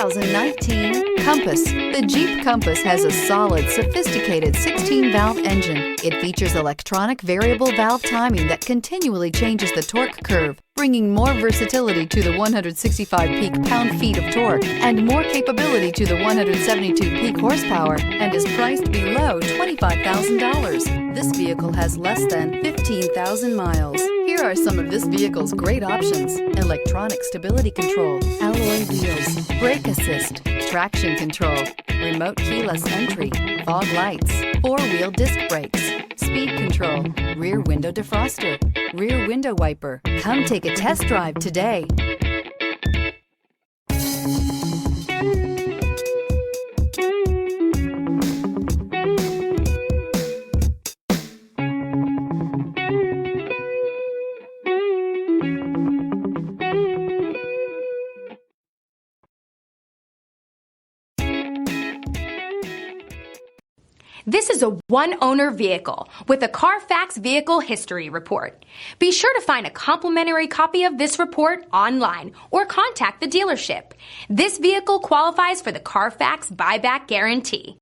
2019 Compass. The Jeep Compass has a solid, sophisticated 16-valve engine. It features electronic variable valve timing that continually changes the torque curve, bringing more versatility to the 165 peak pound-feet of torque and more capability to the 172 peak horsepower, and is priced below $25,000. This vehicle has less than 15,000 miles. Here are some of this vehicle's great options: electronic stability control, alloy wheels, brake assist, traction control, remote keyless entry, fog lights, four-wheel disc brakes, speed control, rear window defroster, rear window wiper. Come take a test drive today. This is a one-owner vehicle with a Carfax Vehicle History Report. Be sure to find a complimentary copy of this report online or contact the dealership. This vehicle qualifies for the Carfax Buyback Guarantee.